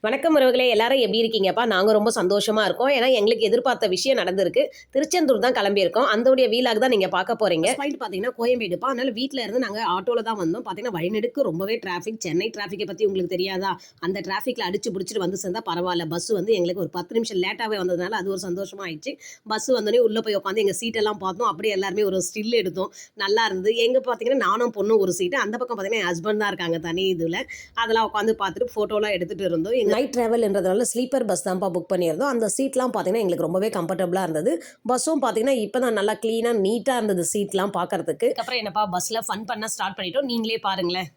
வணக்கம் உறவுகளே, எல்லாரும் எப்படி இருக்கீங்கப்பா? நாங்கள் ரொம்ப சந்தோஷமாக இருக்கோம். ஏன்னா எங்களுக்கு எதிர்பார்த்த விஷயம் நடந்திருக்கு. திருச்செந்தூர் தான் கிளம்பியிருக்கோம். அந்தோடைய வீலாக் தான் நீங்கள் பார்க்க போகிறீங்க. பாயிண்ட் பார்த்தீங்கன்னா கோயம்பேடுப்பா. அதனால வீட்டில் இருந்து நாங்கள் ஆட்டோவில் தான் வந்தோம். பார்த்தீங்கன்னா வழிநெடுக்கு ரொம்பவே டிராஃபிக். சென்னை டிராஃபிக்கை பற்றி உங்களுக்கு தெரியாதா? அந்த டிராஃபிக்கில் அடிச்சு பிடிச்சிட்டு வந்து சேர்ந்தா பரவாயில்ல. பஸ் வந்து எங்களுக்கு ஒரு 10 நிமிஷம் லேட்டாகவே வந்ததுனால அது ஒரு சந்தோஷமாக ஆயிடுச்சு. பஸ் வந்தோடனே உள்ளே போய் உட்காந்து எங்கள் சீட்டெல்லாம் பார்த்தோம். அப்படியே எல்லாருமே ஒரு ஸ்டில் எடுத்தோம். நல்லா இருந்தது. எங்கே பார்த்தீங்கன்னா நானும் பொண்ணும் ஒரு சீட்டு. அந்த பக்கம் பார்த்தீங்கன்னா என் ஹஸ்பண்ட் தான் இருக்காங்க தனி இதில். அதெல்லாம் உட்காந்து பார்த்துட்டு ஃபோட்டோலாம் எடுத்துகிட்டு இருந்தோம். நைட் ட்ராவல்ன்றதுனால ஸ்லீப்பர் பஸ் தான்ப்பா புக் பண்ணியிருந்தோம். அந்த சீட்லாம் பார்த்தீங்கன்னா எங்களுக்கு ரொம்பவே கம்ஃபர்டபுளாக இருந்தது. பஸ்ஸும் பார்த்தீங்கன்னா இப்போ தான் நல்லா க்ளீனாக நீட்டாக இருந்தது சீட்லாம் பார்க்கறதுக்கு. அப்புறம் என்னப்பா பஸ்ஸில் ஃபன் பண்ண ஸ்டார்ட் பண்ணிட்டோம். நீங்களே பாருங்களேன்.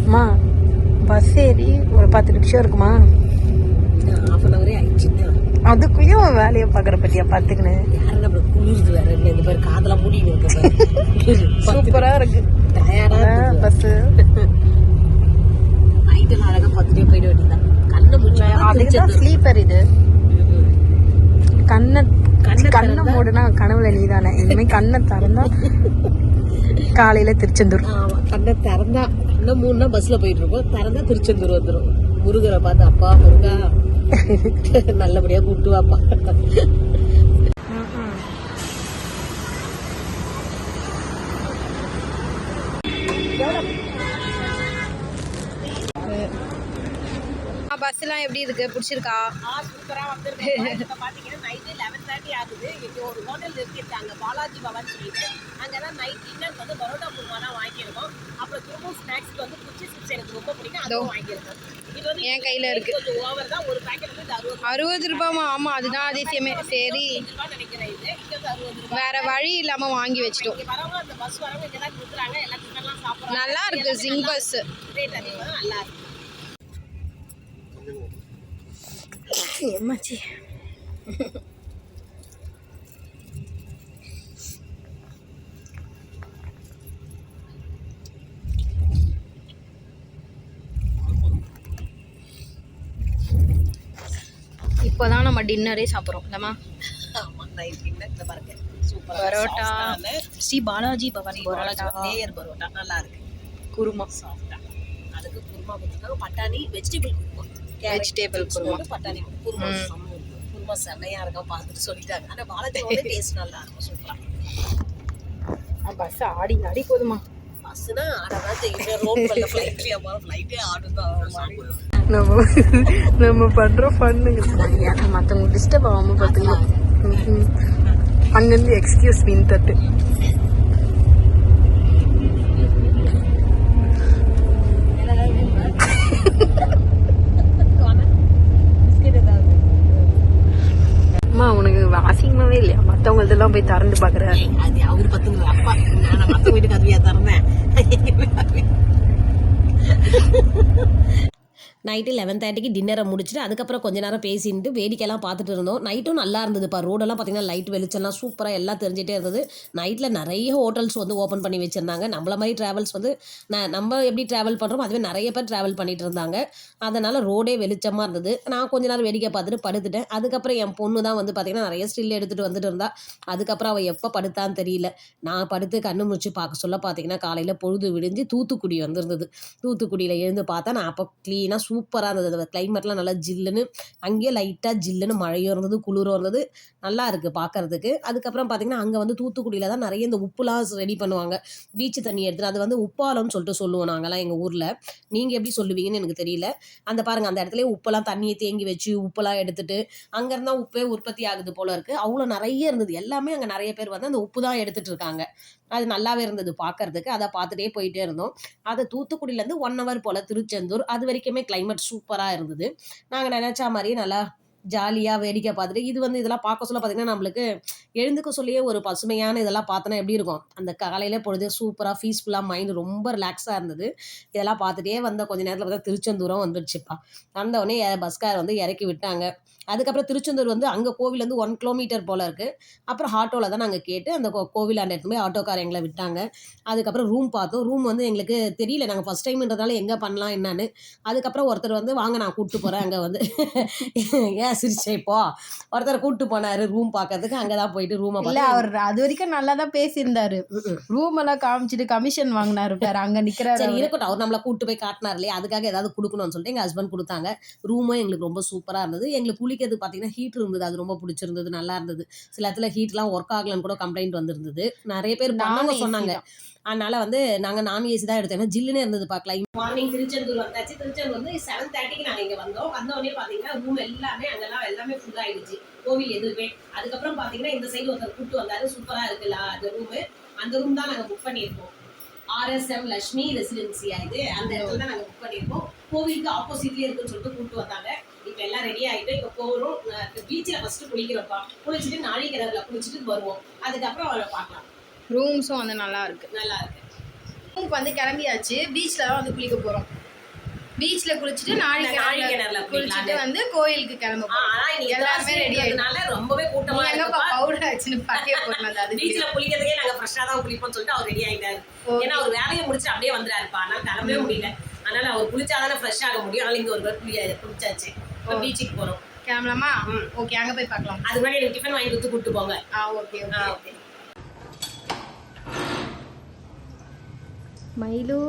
அம்மா பஸ் ஏறி ஒரு 10 நிமிஷம் இருக்குமா? ½ ஹவரே ஆயிடுச்சு. அதுக்குயும் வேலையை பார்க்குற பற்றியா பார்த்துக்கினேன். யாரும் நம்ம குளிர்ந்து வேற இல்லை. இந்த மாதிரி காதெல்லாம் மூடின்னு இருக்கு. சூப்பராக இருக்கு டயர்டாக பஸ்ஸு. நைட்டு அழகாக பார்த்துட்டே போயிட வேண்டியதான். கண்ணை அதுதான் ஸ்லீப்பர். இது கண்ணை மூடுனா கனவுல நீதானே. இனிமேல் கண்ணை திறந்தா காலையில திருச்செந்தூர். கண்ணை திறந்தா கண்ணை மூணுனா பஸ்ல போயிட்டு இருக்கோம். திறந்தா திருச்செந்தூர் வந்துடும். முருகரை பார்த்து அப்பா முருகா நல்லபடியா கூப்பிட்டு வாப்பா. பஸ்லாம் எப்படி இருக்கு? பிடிச்சிருக்கா? சூப்பராக வந்துருக்கு. இப்போ பார்த்தீங்கன்னா நைட்டு 11:30 ஆகுது. இங்கே ஒரு ஹோட்டல் நிறுத்திருக்காங்க, பாலாஜி பவன் சொல்லிட்டு. அங்கே தான் நைட் டின்னர் வந்து பரோட்டா குருமா தான் வாங்கியிருக்கோம். அப்புறம் திரும்பவும் ஸ்நாக்ஸ்க்கு வந்து குச்சி சிப்ஸ் எனக்கு ரொம்ப பிடிக்கும், அதுவும் வாங்கியிருக்கோம். இது வந்து என் கையில் இருக்கு. கொஞ்சம் ஓவர் தான். ஒரு பேக்கெட் வந்து 60 ரூபாமா? ஆமாம், அதுதான் அதிசயமே. சரி, நினைக்கிறேன். இது இங்கே வந்து 60 ரூபாய். வேற வழி இல்லாம வாங்கி வச்சிட்டோம். இங்கே வரவங்க அந்த பஸ் வரவங்க இங்கே தான் கொடுக்குறாங்க. எல்லாம் டிஃபன்லாம் சாப்பிட்றாங்க. நல்லா இருக்கு ஜிங் பஸ். ரேட் அதிகமாக தான் நல்லா இருக்கு. எம்மாச்சி இப்போதான் நம்ம டின்னரே சாப்பிட்றோம். இல்லைம்மா? பரோட்டா ஸ்ரீ பாலாஜி பவன் பரோட்டா, லேயர் பரோட்டா நல்லா இருக்கு. குருமா சாஃப்டா. அதுக்கு குருமா கொடுத்துருக்காங்க. பட்டாணி வெஜிடபிள் குருமா, வெஜிடேபிள் குருமா, பட்டாணி குருமா. குருமா செம்மையா இருக்கும் பார்த்துட்டு சொல்லிட்டாங்க. ஆனால் பாலாஜியோட டேஸ்ட் நல்லா இருக்கும். சூப்பரா. பஸ் ஆடி ஆடி போதுமா? பஸ்ஸுனா ஆடதான் செய்யுங்க. ரோட்ல ஃப்ளைட்லேயே ஃப்ளைட்டே ஆடுதான். நம்ம பண்ற ஃபன்னுங்க மற்றவங்க டிஸ்டர்ப் ஆகாம பார்த்துக்கலாம். அங்கேருந்து எக்ஸ்கியூஸ் மீன் தட்டு. அம்மா உனக்கு அசிங்கமாவே இல்லையா மற்றவங்களதெல்லாம் போய் திறந்து பார்க்குற? அது அவர் பத்துங்க அப்பா. நான் மற்ற வீட்டுக்கு அதுவையா திறந்தேன். நைட்டு 11:30க்கு டின்னரை முடிச்சுட்டு அதுக்கப்புறம் கொஞ்ச நேரம் பேசிட்டு வேடிக்கையெல்லாம் பார்த்துட்டு இருந்தோம். நைட்டும் நல்லா இருந்ததுப்பா. ரோடெல்லாம் பார்த்தீங்கன்னா லைட் வெளிச்சம்லாம் சூப்பராக எல்லாம் தெரிஞ்சிட்டே இருந்தது. நைட்டில் நிறைய ஹோட்டல்ஸ் வந்து ஓப்பன் பண்ணி வச்சுருந்தாங்க. நம்மள மாதிரி ட்ராவல்ஸ் வந்து நம்ம எப்படி ட்ராவல் பண்ணுறோம் அதுவே நிறைய பேர் ட்ராவல் பண்ணிட்டு இருந்தாங்க. அதனால் ரோடே வெளிச்சமாக இருந்தது. நான் கொஞ்ச நேரம் வேடிக்கை பார்த்துட்டு படுத்துட்டேன். அதுக்கப்புறம் என் பொண்ணு தான் வந்து பார்த்திங்கன்னா நிறைய ஸ்டில் எடுத்துகிட்டு வந்துட்டு இருந்தா. அதுக்கப்புறம் அவள் எப்போ படுத்தான்னு தெரியல. நான் படுத்து கண்ணு முடிச்சு பார்க்க சொல்ல பார்த்தீங்கன்னா காலையில் பொழுது விடிஞ்சு தூத்துக்குடி வந்திருந்தது. தூத்துக்குடியில் எழுந்து பார்த்தா நான் அப்போ க்ளீனாக சூப்பராக இருந்தது. அந்த கிளைமேட்லாம் நல்லா ஜில்லுன்னு, அங்கேயே லைட்டாக ஜில்லுன்னு மழையும் இருந்தது, குளிரும் இருந்தது. நல்லா இருக்குது பார்க்குறதுக்கு. அதுக்கப்புறம் பார்த்திங்கன்னா அங்கே வந்து தூத்துக்குடியில் தான் நிறைய இந்த உப்புலாம் ரெடி பண்ணுவாங்க. பீச்சு தண்ணி எடுத்துகிட்டு அது வந்து உப்பாலம்னு சொல்லிட்டு சொல்லுவோம் நாங்கள்லாம் எங்கள் ஊரில். நீங்கள் எப்படி சொல்லுவீங்கன்னு எனக்கு தெரியல. அந்த பாருங்கள் அந்த இடத்துல உப்பெல்லாம் தண்ணியை தேங்கி வச்சு உப்பெல்லாம் எடுத்துகிட்டு அங்கேருந்தா உப்பே உற்பத்தி ஆகுது போல் இருக்குது. அவ்வளோ நிறைய இருந்தது. எல்லாமே அங்கே நிறைய பேர் வந்து அந்த உப்பு தான் எடுத்துகிட்டு இருக்காங்க. அது நல்லாவே இருந்தது பார்க்குறதுக்கு. அதை பார்த்துட்டே போயிட்டே இருந்தோம். அது தூத்துக்குடியிலேருந்து 1 ஹவர் போல் திருச்செந்தூர். அது வரைக்குமே கிளைமேட் சூப்பராக இருந்தது. நாங்கள் நினச்சா மாதிரியே நல்லா ஜாலியாக வேடிக்கை பார்த்துட்டு இது வந்து இதெல்லாம் பார்க்க சொல்ல பார்த்திங்கன்னா நம்மளுக்கு எழுந்துக்க சொல்லியே ஒரு பசுமையான இதெல்லாம் பார்த்தோன்னா எப்படி இருக்கும்? அந்த காலையில் பொழுது சூப்பராக பீஸ்ஃபுல்லாக மைண்டு ரொம்ப ரிலாக்ஸாக இருந்தது. இதெல்லாம் பார்த்துட்டே வந்த கொஞ்சம் நேரத்தில் பார்த்தா திருச்செந்தூரம் வந்துடுச்சுப்பா. வந்தவுடனே பஸ்கார் வந்து இறக்கி விட்டாங்க. அதுக்கப்புறம் திருச்செந்தூர் வந்து அங்கே கோவிலேருந்து 1 கிலோமீட்டர் போல் இருக்குது. அப்புறம் ஆட்டோவில் தான் நாங்கள் கேட்டு அந்த கோவிலாண்ட எடுத்து போய் ஆட்டோக்கார் எங்களை விட்டாங்க. அதுக்கப்புறம் ரூம் பார்த்தோம். ரூம் வந்து எங்களுக்கு தெரியல. நாங்கள் ஃபஸ்ட் டைம்ன்றதால எங்கே பண்ணலாம் என்னன்னு. அதுக்கப்புறம் ஒருத்தர் வந்து வாங்க நான் கூப்பிட்டு போகிறேன் அங்கே வந்து சிரிச்சேன். இப்போ ஒருத்தர் கூப்பிட்டு போனார் ரூம் பார்க்கறதுக்கு, அங்கே தான் போயிட்டு ரூமை இல்ல அவர் அது வரைக்கும் நல்லா தான் பேசியிருந்தாரு. ரூம் எல்லாம் காமிச்சிட்டு கமிஷன் வாங்கினாரு பாரு, அங்க நிக்கிறாரு. சரி இருக்கட்டும், அவர் நம்மளை கூப்பிட்டு போய் காட்டினார் இல்லையா, அதுக்காக ஏதாவது கொடுக்கணும்னு சொல்லிட்டு எங்கள் ஹஸ்பண்ட் கொடுத்தாங்க. ரூமும் எங்களுக்கு ரொம்ப சூப்பராக இருந்தது. எங்களுக்கு குளிக்கிறதுக்கு பார்த்தீங்கன்னா ஹீட் இருந்தது, அது ரொம்ப பிடிச்சிருந்தது, நல்லா இருந்தது. சில இடத்துல ஹீட்லாம் ஒர்க் ஆகலன்னு கூட கம்ப்ளைண்ட் வந்திருந்தது. நிறைய பேர் பண்ணவங்க சொன்னாங்க. அதனால வந்து நாங்கள் நான் ஏசி தான் எடுத்தோம். ஏன்னா ஜில்லுன்னு இருந்தது பார்க்கலாம். மார்னிங் திருச்செந்தூர் வந்தாச்சு. திருச்செந்தூர் வந்து 7:30க்கு நாங்கள் இங்கே வந்தோம். வந்தோடனே பார்த்தீங்கன்னா ரூம் எல்லாமே அங்கெல்லாம் எல்லாமே ஃபுல் ஆயிடுச்சு, கோவில் எதுவுமே. அதுக்கப்புறம் பார்த்தீங்கன்னா இந்த சைடு ஒருத்தர் கூப்பிட்டு வந்தாரு, சூப்பராக இருக்குல்ல அந்த ரூமு. அந்த ரூம் தான் நாங்கள் புக் பண்ணியிருக்கோம். RSM லட்சுமி ரெசிடென்சியா இது, அந்த இடத்துல தான் நாங்கள் புக் பண்ணியிருக்கோம். கோவிலுக்கு ஆப்போசிட்லேயே இருக்குன்னு சொல்லிட்டு கூப்பிட்டு வந்தாங்க. இப்போ எல்லாம் ரெடி ஆகிட்டு இப்போ போகிறோம். பீச்சில் ஃபஸ்ட்டு குளிக்கிறோம்ப்பா. குளிச்சுட்டு நாழிக்கிணறுல குளிச்சுட்டு வருவோம். அதுக்கப்புறம் அவளை பார்க்கலாம். ரூம்ஸும் வந்து நல்லா இருக்கு. ரூமுக்கு வந்து கிளம்பியாச்சு. பீச்ல தான் வந்து குளிக்க போறோம். பீச்ல குளிச்சுட்டு நாழிக்கிணறுல குளிச்சுட்டு வந்து கோயிலுக்கு கிளம்ப போறோம். எல்லாருமே ரெடி ஆயிடுனால ரொம்பவே கூட்டமா இருக்கு. பவுடர் ஆச்சுன்னு பாக்கே போறோம். அது பீச்ல குளிக்கிறதுக்கே நாங்க ஃப்ரெஷ்ஷா தான் குளிப்போம்னு சொல்லிட்டு அவர் ரெடி ஆயிட்டாரு. ஏன்னா அவர் வேலையை முடிச்சு அப்படியே வந்துறாருப்பா. அதனால கிளம்பவே முடியல. அதனால அவர் குளிச்சாதானே ஃப்ரெஷ் ஆக முடியும். அதனால இங்க ஒரு பேர் குளிச்சாச்சு. இப்போ பீச்சுக்கு போறோம். கிளம்பலாமா? ஓகே, அங்க போய் பார்க்கலாம். அது மாதிரி எனக்கு டிஃபன் வாங்கி கொடுத்து கூப்பிட்டு போங்க. Okay okay. மயிலு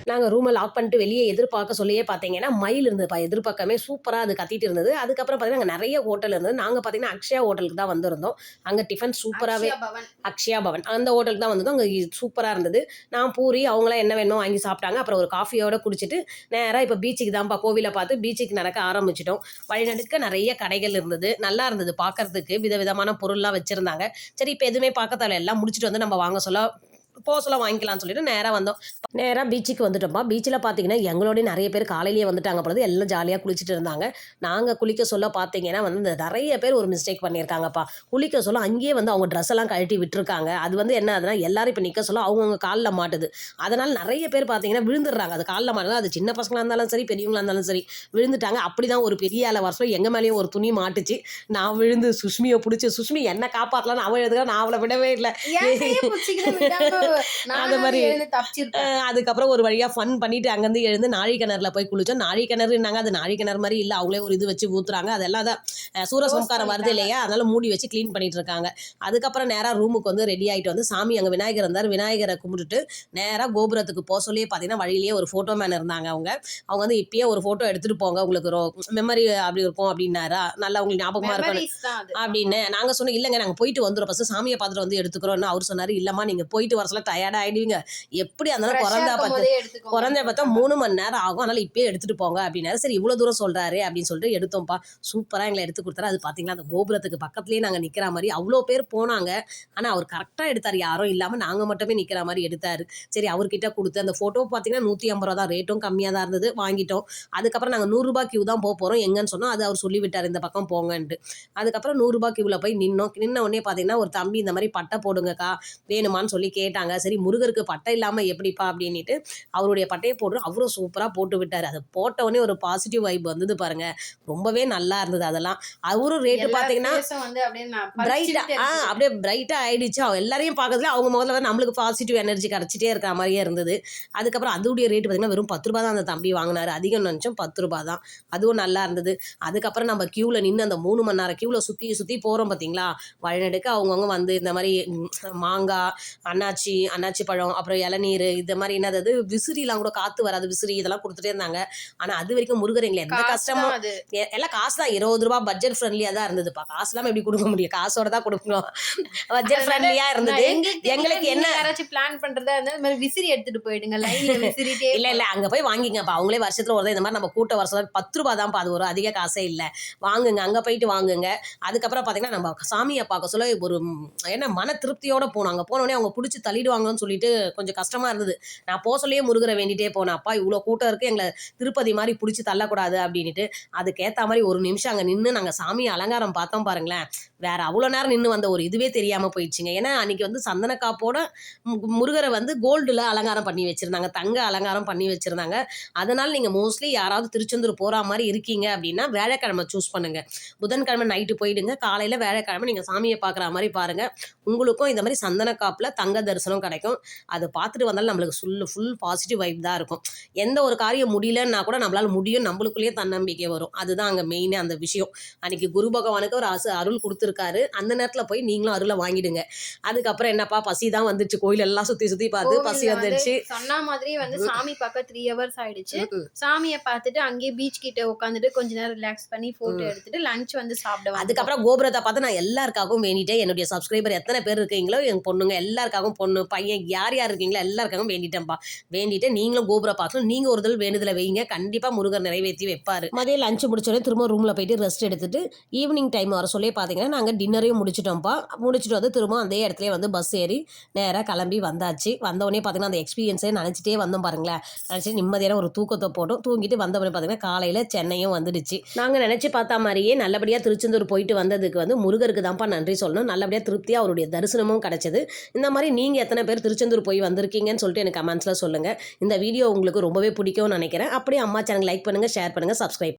நாங்கள் ரூமை லாக் பண்ணிட்டு வெளியே எதிர்பார்க்க சொல்லியே பார்த்தீங்கன்னா மயில் இருந்ததுப்பா. எதிர்பார்க்கமே சூப்பராக அது கத்திட்டு இருந்தது. அதுக்கப்புறம் பார்த்தீங்கன்னா அங்கே நிறைய ஹோட்டல் இருந்தது. நாங்கள் பார்த்தீங்கன்னா அக்ஷயா ஹோட்டலுக்கு தான் வந்திருந்தோம். அங்கே டிஃபன் சூப்பராகவே, அக்ஷயா பவன் அந்த ஹோட்டலுக்கு தான் வந்திருந்தோம். அங்கே சூப்பராக இருந்தது. நான் பூரி அவங்களாம் என்ன வேணும் வாங்கி சாப்பிட்டாங்க. அப்புறம் ஒரு காஃபியோட குடிச்சிட்டு நேராக இப்போ பீச்சுக்கு தான்ப்பா, கோவிலை பார்த்து பீச்சுக்கு நடக்க ஆரம்பிச்சிட்டோம். வழிநடுக்க நிறைய கடைகள் இருந்தது, நல்லா இருந்தது பார்க்கறதுக்கு. விதவிதமான பொருள்லாம் வச்சுருந்தாங்க. சரி இப்போ எதுவுமே பார்க்க தேவை, எல்லாம் முடிச்சுட்டு வந்து நம்ம வாங்க சொல்ல போசலாம் வாங்கிக்கலாம்னு சொல்லிட்டு நேராக வந்தோம். நேராக பீச்சுக்கு வந்துட்டோம்ப்பா. பீச்சில் பார்த்தீங்கன்னா எங்களோட நிறைய பேர் காலையிலேயே வந்துட்டாங்க பொழுது, எல்லாம் ஜாலியாக குளிச்சுட்டு இருந்தாங்க. நாங்கள் குளிக்க சொல்ல பார்த்தீங்கன்னா வந்து நிறைய பேர் ஒரு மிஸ்டேக் பண்ணியிருக்காங்கப்பா. குளிக்க சொல்ல அங்கேயே வந்து அவங்க ட்ரெஸ் எல்லாம் கழட்டி விட்டுருக்காங்க. அது வந்து என்ன ஆகுதுன்னா எல்லாரும் இப்போ நிற்க சொல்ல அவங்கவுங்க காலில் மாட்டுது. அதனால் நிறைய பேர் பார்த்தீங்கன்னா விழுந்துடுறாங்க. அது காலில் மாட்டுது. அது சின்ன பசங்களாக இருந்தாலும் சரி, பெரியவங்களாக இருந்தாலும் சரி விழுந்துட்டாங்க. அப்படி தான் ஒரு பெரிய ஆளை வருஷம் எங்கள் மேலேயும் ஒரு துணி மாட்டுச்சு. நான் விழுந்து சுஷ்மியை பிடிச்சி, சுஷ்மி என்ன காப்பாற்றலான்னு அவள் எழுதுக்க, நான் அவளை விடவே இல்லை. அந்த மாதிரி அதுக்கப்புறம் ஒரு வழியாக ஃபன் பண்ணிட்டு அங்கேருந்து எழுந்து நாழிக்கிணறுல போய் குளிச்சோம். நாழிக்கிணறுனாங்க, அது நாழிக்கிணறு மாதிரி இல்லை, அவங்களே ஒரு இது வச்சு ஊற்றுறாங்க. அதெல்லாம் தான் சூரசம்ஸ்காரம் வருது இல்லையா, அதனால மூடி வச்சு க்ளீன் பண்ணிட்டு இருக்காங்க. அதுக்கப்புறம் நேராக ரூமுக்கு வந்து ரெடி ஆகிட்டு வந்து சாமி அங்கே விநாயகர் இருந்தார். விநாயகரை கும்பிட்டுட்டு நேராக கோபுரத்துக்கு போக சொல்லியே பார்த்தீங்கன்னா வழியிலேயே ஒரு ஃபோட்டோ மேன் இருந்தாங்க. அவங்க வந்து இப்பயே ஒரு ஃபோட்டோ எடுத்துகிட்டு போங்க, உங்களுக்கு மெமரி அப்படி இருக்கும் அப்படின்னாரா, நல்லா உங்களுக்கு ஞாபகமாக இருக்கணும் அப்படின்னு. நாங்கள் சொன்னோம் இல்லைங்க நாங்கள் போயிட்டு வந்துடும், ஃபஸ்ட்டு சாமியை பார்த்துட்டு வந்து எடுத்துக்கிறோன்னு. அவர் சொன்னார் இல்லைம்மா நீங்கள் போயிட்டு வர சொல்ல டயர்டாக ஆகிடுவீங்க, எப்படி இருந்தாலும் குறைஞ்ச பார்த்தா 3 மணி நேரம் ஆகும், அதனால் இப்பயே எடுத்துகிட்டு போங்க அப்படின்னாரு. சரி இவ்வளோ தூரம் சொல்கிறாரு அப்படின்னு சொல்லிட்டு எடுத்தோம்ப்பா. சூப்பராக எங்களை எடுத்து கொடுத்தாரு. அது பார்த்தீங்கன்னா அந்த கோபுரத்துக்கு பக்கத்துலேயே நாங்கள் நிற்கிற மாதிரி அவ்வளோ பேர் போனாங்க. ஆனால் அவர் கரெக்டாக எடுத்தார், யாரும் இல்லாமல் நாங்கள் மட்டுமே நிற்கிற மாதிரி எடுத்தார். சரி அவர்கிட்ட கொடுத்து அந்த ஃபோட்டோ பார்த்தீங்கன்னா 150 ரூபா தான், ரேட்டும் கம்மியாக தான் இருந்தது, வாங்கிட்டோம். அதுக்கப்புறம் நாங்கள் 100 ரூபா கியூ தான் போகிறோம் எங்கன்னு சொன்னோம். அது அவர் சொல்லிவிட்டார் இந்த பக்கம் போங்கன்ட்டு. அதுக்கப்புறம் 100 ரூபா கியூவில் போய் நின்ன உடனே பார்த்தீங்கன்னா ஒரு தம்பி இந்த மாதிரி பட்டை போடுங்கக்கா வேணுமான்னு சொல்லி கேட்டாங்க. சரி முருகருக்கு பட்டை இல்லாமல் எப்படிப்பா அப்படின்ட்டு அவருடைய பட்டையை போடுறோம். அவரும் சூப்பராக போட்டு விட்டார். அது போட்டவுடனே ஒரு பாசிட்டிவ் வைப் வந்தது பாருங்க, ரொம்பவே நல்லா இருந்தது. அதெல்லாம் அவரும் ரேட்டு பார்த்தீங்கன்னா அப்படியே பிரைட்டாக ஆயிடுச்சு. எல்லாரையும் பார்க்கறதுல அவங்க முதல்ல நம்மளுக்கு பாசிட்டிவ் எனர்ஜி கிடச்சிட்டே இருக்கிற மாதிரியே இருந்தது. அதுக்கப்புறம் அதோடைய ரேட்டு பார்த்தீங்கன்னா வெறும் 10 ரூபா தான் அந்த தம்பி வாங்கினார். அதிகம் நினச்சோம், 10 ரூபா தான். அதுவும் நல்லா இருந்தது. அதுக்கப்புறம் நம்ம க்யூவில் நின்று அந்த 3 மணி நேரம் க்யூவில் சுற்றி போகிறோம் பார்த்தீங்களா, வழிநடுக்க அவங்கவுங்க வந்து இந்த மாதிரி மாங்காய், அன்னாச்சி பழம், அப்புறம் இளநீர், இந்த மாதிரி என்னது விசிறிலாம் கூட காற்று வராது விசிறி, இதெல்லாம் கொடுத்துட்டே இருந்தாங்க. ஆனால் அது வரைக்கும் முருகர் எங்களை எந்த கஷ்டமும் எல்லாம் காசு தான், 20 ரூபா பட்ஜெட் ஃப்ரெண்ட்லியாக தான் இருந்ததுப்பா. காசுலாம் எப்படி கொடுக்க முடியும், காசோட தான் கொடுக்கணும். பட்ஜெட் ஃப்ரெண்ட்லியாக இருந்தது. எங்களுக்கு என்ன யாராச்சும் பிளான் பண்ணுறதா இருந்தால் இந்த மாதிரி விசிறி எடுத்துகிட்டு போயிடுங்க, லைனில் விசிறிட்டே. இல்லை அங்கே போய் வாங்கிங்கப்பா, அவங்களே வருஷத்தில் ஒரு இந்த மாதிரி நம்ம கூட்ட வருஷம் 10 ரூபா தான்ப்பா, அது ஒரு அதிக காசே இல்லை, வாங்குங்க அங்கே போயிட்டு வாங்குங்க. அதுக்கப்புறம் பார்த்தீங்கன்னா நம்ம சாமியை பார்க்க சொல்ல ஒரு என்ன மன திருப்தியோடு போனோம். அங்கே போனோடனே அவங்க பிடிச்சி தள்ளிட்டு போயிடுவாங்கன்னு சொல்லிட்டு கொஞ்சம் கஷ்டமாக இருந்தது. நான் சொல்லியே முருகரை வேண்டிகிட்டே போனேன், அப்பா இவ்வளோ கூட்டம் இருக்குது, எங்களை திருப்பதி மாதிரி பிடிச்சி தள்ளக்கூடாது அப்படின்ட்டு. அதுக்கேற்ற மாதிரி ஒரு நிமிஷம் அங்கே நின்று நாங்கள் சாமி அலங்காரம் பார்த்தோம் பாருங்களேன், வேறு அவ்வளோ நேரம் நின்று வந்த ஒரு இதுவே தெரியாமல் போயிடுச்சுங்க. ஏன்னா அன்றைக்கி வந்து சந்தன காப்போட முருகரை வந்து கோல்டில் அலங்காரம் பண்ணி வச்சுருந்தாங்க, தங்க அலங்காரம் பண்ணி வச்சுருந்தாங்க. அதனால் நீங்கள் மோஸ்ட்லி யாராவது திருச்செந்தூர் போகிற மாதிரி இருக்கீங்க அப்படின்னா வியாழக்கிழமை சூஸ் பண்ணுங்கள். புதன்கிழமை நைட்டு போயிடுங்க, காலையில் வியாழக்கிழமை நீங்கள் சாமியை பார்க்குற மாதிரி பாருங்கள். உங்களுக்கும் இந்த மாதிரி சந்தன காப்பில் தங்க தரிசனம் கிடைக்கும். அது பார்த்துட்டு வந்தாலும் நம்மளுக்கு ஃபுல் பாசிட்டிவ் வைப் தான் இருக்கும். எந்த ஒரு காரியம் முடியலன்னா கூட நம்மளால் முடியும், நம்மளுக்குள்ளேயே தன்னம்பிக்கை வரும். அதுதான் அங்கே மெயினே அந்த விஷயம். அன்றைக்கி குரு பகவானுக்கு ஒரு அருள் கொடுத்துருக்காரு, அந்த நேரத்தில் போய் நீங்களும் அருளை வாங்கிடுங்க. அதுக்கப்புறம் என்னப்பா பசி தான் வந்துச்சு, கோயிலெல்லாம் சுற்றி பார்த்து பசி வந்துடுச்சு. சொன்ன மாதிரி வந்து சாமி பார்க்க 3 hours ஆயிடுச்சு. சாமியை பார்த்துட்டு அங்கேயே பீச் கிட்ட உட்காந்துட்டு கொஞ்ச நேரம் ரிலாக்ஸ் பண்ணி போட்டோ எடுத்துட்டு லஞ்ச் வந்து சாப்பிடுவோம். அதுக்கப்புறம் கோபுரத்தை பார்த்து நான் எல்லாருக்காகவும் வேண்டிட்டேன். என்னுடைய சப்ஸ்கிரைபர் எத்தனை பேர் இருக்கீங்களோ என் பொண்ணுங்க எல்லாருக்காகவும், பொண்ணு பையன் யார் யார் இருக்கீங்களோ எல்லாருக்காகவும் வேண்டிட்டேன்ப்பா. வேண்டிட்டு நீங்களும் கோபுரம் பார்க்கணும். நீங்கள் ஒரு தடவை வேண்டுதலை வைங்க, கண்டிப்பாக முருகர் நிறைவேற்றி வைப்பார். மதியம் லஞ்ச் முடிச்சோடனே திரும்ப ரூமில் போயிட்டு ரெஸ்ட் எடுத்துட்டு ஈவினிங் டைம் வர சொல்லி பார்த்தீங்கன்னா நாங்கள் டின்னரையும் முடிச்சிட்டோம்ப்பா. முடிச்சுட்டு வந்து திரும்ப அதே இடத்துல வந்து பஸ் ஏறி நேராக கிளம்பி வந்தாச்சு. வந்தவொடனே பார்த்தீங்கன்னா அந்த எக்ஸ்பீரியன்ஸே நினச்சிட்டே வந்தோம் பாருங்களேன். நினச்சி நிம்மதியான ஒரு தூக்கத்தை போட்டோம். தூங்கிட்டு வந்தவொடனே பார்த்தீங்கன்னா காலையில் சென்னையும் வந்துடுச்சு. நாங்கள் நினச்சி பார்த்தா மாதிரியே நல்லபடியாக திருச்செந்தூர் போயிட்டு வந்ததுக்கு வந்து முருகருக்கு தான்ப்பா நன்றி சொல்லணும். நல்லபடியாக திருப்தியாக அவருடைய தரிசனமும் கிடச்சிது. இந்த மாதிரி நீங்கள் எத்தனை பேர் திருச்செந்தூர் போய் வந்திருக்கீங்கன்னு சொல்லிட்டு எனக்கு கமெண்ட்ஸில் சொல்லுங்கள். இந்த வீடியோ உங்களுக்கு ரொம்பவே பிடிக்கும்னு நினைக்கிறேன். அப்படியே அம்மா சேனல் லைக் பண்ணுங்கள், ஷேர் பண்ணுங்கள், சப்ஸ்கிரைப்